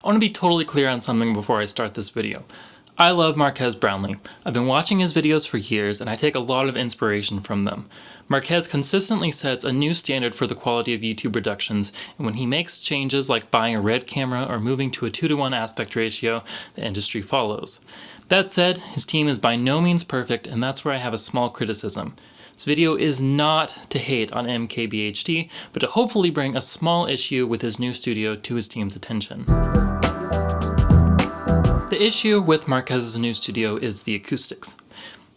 I want to be totally clear on something before I start this video. I love Marques Brownlee. I've been watching his videos for years and I take a lot of inspiration from them. Marques consistently sets a new standard for the quality of YouTube productions, and when he makes changes like buying a RED camera or moving to a 2:1 aspect ratio, the industry follows. That said, his team is by no means perfect, and that's where I have a small criticism. This video is not to hate on MKBHD, but to hopefully bring a small issue with his new studio to his team's attention. The issue with Marques' new studio is the acoustics.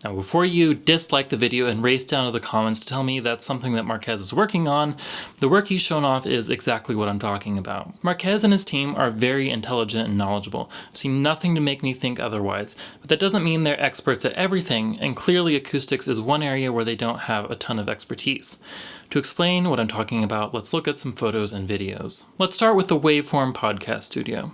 Now, before you dislike the video and race down to the comments to tell me that's something that Marques is working on, the work he's shown off is exactly what I'm talking about. Marques and his team are very intelligent and knowledgeable. I've seen nothing to make me think otherwise, but that doesn't mean they're experts at everything, and clearly acoustics is one area where they don't have a ton of expertise. To explain what I'm talking about, let's look at some photos and videos. Let's start with the Waveform podcast studio.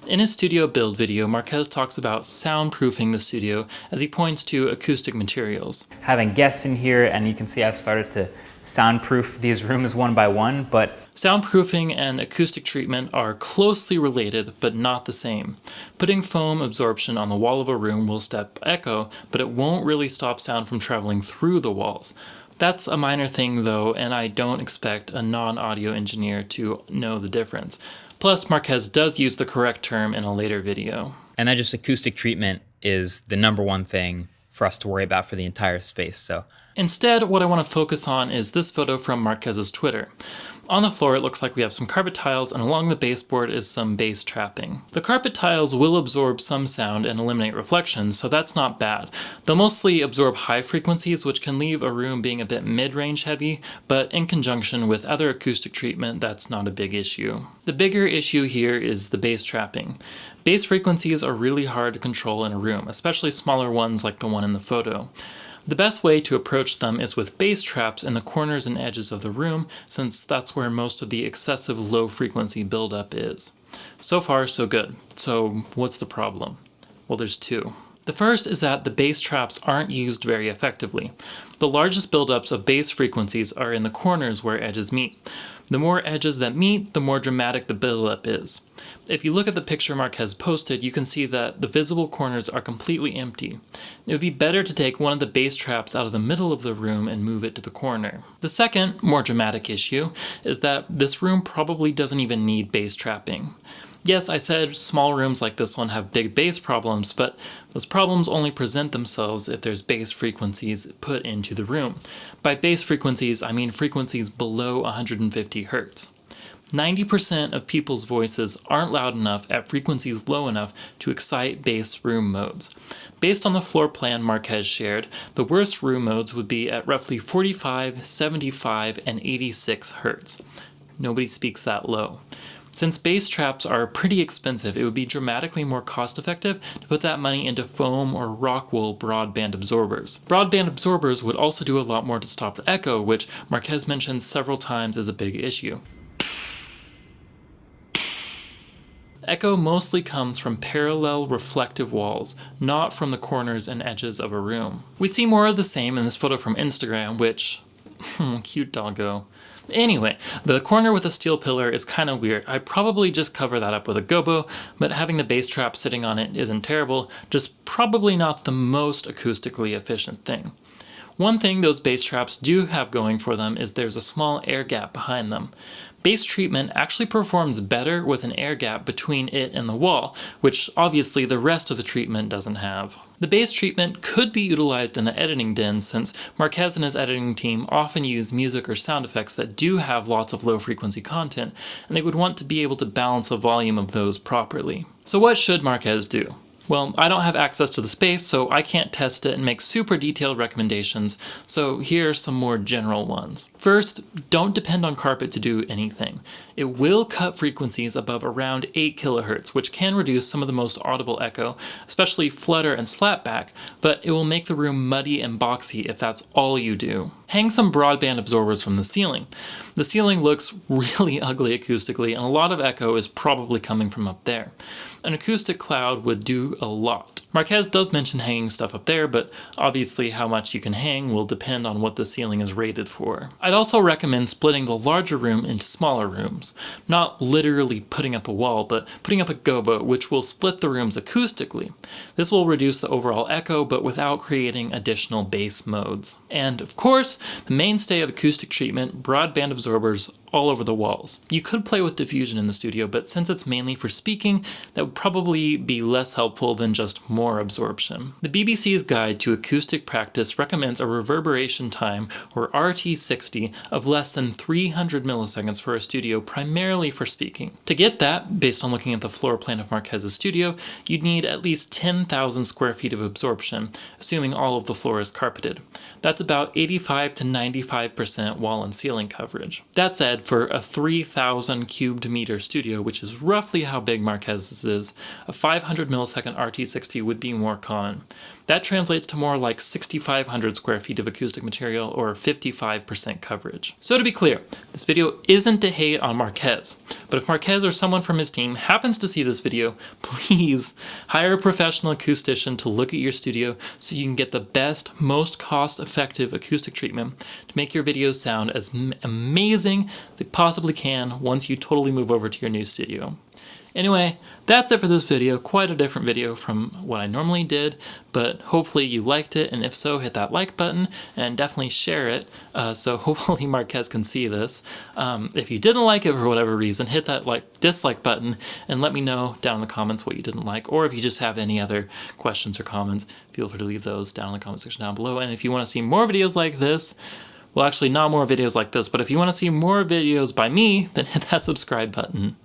In his studio build video, Marques talks about soundproofing the studio as he points to acoustic materials. Having guests in here, and you can see I've started to soundproof these rooms one by one, but soundproofing and acoustic treatment are closely related, but not the same. Putting foam absorption on the wall of a room will stop echo, but it won't really stop sound from traveling through the walls. That's a minor thing though, and I don't expect a non-audio engineer to know the difference. Plus, Marques does use the correct term in a later video. And that just acoustic treatment is the number one thing for us to worry about for the entire space. So instead, what I want to focus on is this photo from Marques' Twitter. On the floor, it looks like we have some carpet tiles, and along the baseboard is some bass trapping. The carpet tiles will absorb some sound and eliminate reflections, so that's not bad. They'll mostly absorb high frequencies, which can leave a room being a bit mid-range heavy, but in conjunction with other acoustic treatment, that's not a big issue. The bigger issue here is the bass trapping. Bass frequencies are really hard to control in a room, especially smaller ones like the one in the photo. The best way to approach them is with bass traps in the corners and edges of the room, since that's where most of the excessive low frequency buildup is. So far, so good. So what's the problem? Well, there's two. The first is that the bass traps aren't used very effectively. The largest buildups of bass frequencies are in the corners where edges meet. The more edges that meet, the more dramatic the buildup is. If you look at the picture Marques posted, you can see that the visible corners are completely empty. It would be better to take one of the bass traps out of the middle of the room and move it to the corner. The second, more dramatic issue is that this room probably doesn't even need bass trapping. Yes, I said small rooms like this one have big bass problems, but those problems only present themselves if there's bass frequencies put into the room. By bass frequencies, I mean frequencies below 150 Hz. 90% of people's voices aren't loud enough at frequencies low enough to excite bass room modes. Based on the floor plan Marques shared, the worst room modes would be at roughly 45, 75, and 86 Hz. Nobody speaks that low. Since bass traps are pretty expensive, it would be dramatically more cost-effective to put that money into foam or rock wool broadband absorbers. Broadband absorbers would also do a lot more to stop the echo, which Marques mentioned several times as a big issue. Echo mostly comes from parallel reflective walls, not from the corners and edges of a room. We see more of the same in this photo from Instagram, which, cute doggo. Anyway, the corner with the steel pillar is kind of weird. I'd probably just cover that up with a gobo, but having the bass trap sitting on it isn't terrible, just probably not the most acoustically efficient thing. One thing those bass traps do have going for them is there's a small air gap behind them. Bass treatment actually performs better with an air gap between it and the wall, which obviously the rest of the treatment doesn't have. The bass treatment could be utilized in the editing dens, since Marques and his editing team often use music or sound effects that do have lots of low frequency content, and they would want to be able to balance the volume of those properly. So what should Marques do? Well, I don't have access to the space, so I can't test it and make super detailed recommendations, so here are some more general ones. First, don't depend on carpet to do anything. It will cut frequencies above around 8 kHz, which can reduce some of the most audible echo, especially flutter and slapback, but it will make the room muddy and boxy if that's all you do. Hang some broadband absorbers from the ceiling. The ceiling looks really ugly acoustically, and a lot of echo is probably coming from up there. An acoustic cloud would do a lot. Marques does mention hanging stuff up there, but obviously how much you can hang will depend on what the ceiling is rated for. I'd also recommend splitting the larger room into smaller rooms. Not literally putting up a wall, but putting up a gobo, which will split the rooms acoustically. This will reduce the overall echo, but without creating additional bass modes. And of course, the mainstay of acoustic treatment, broadband absorbers all over the walls. You could play with diffusion in the studio, but since it's mainly for speaking, that would probably be less helpful than just more absorption. The BBC's Guide to Acoustic Practice recommends a reverberation time, or RT60, of less than 300 milliseconds for a studio primarily for speaking. To get that, based on looking at the floor plan of Marques' studio, you'd need at least 10,000 square feet of absorption, assuming all of the floor is carpeted. That's about 85 to 95% wall and ceiling coverage. That said, for a 3,000 cubed meter studio, which is roughly how big Marques' is, a 500 millisecond RT60 would be more common. That translates to more like 6,500 square feet of acoustic material, or 55% coverage. So to be clear, this video isn't to hate on Marques, but if Marques or someone from his team happens to see this video, please hire a professional acoustician to look at your studio so you can get the best, most cost-effective acoustic treatment to make your videos sound as amazing as they possibly can once you totally move over to your new studio. Anyway, that's it for this video. Quite a different video from what I normally did, but hopefully you liked it, and if so, hit that like button and definitely share it so hopefully Marques can see this. If you didn't like it for whatever reason, hit that dislike button and let me know down in the comments what you didn't like, or if you just have any other questions or comments, feel free to leave those down in the comment section down below. And if you want to see more videos like this, well, actually not more videos like this, but if you want to see more videos by me, then hit that subscribe button.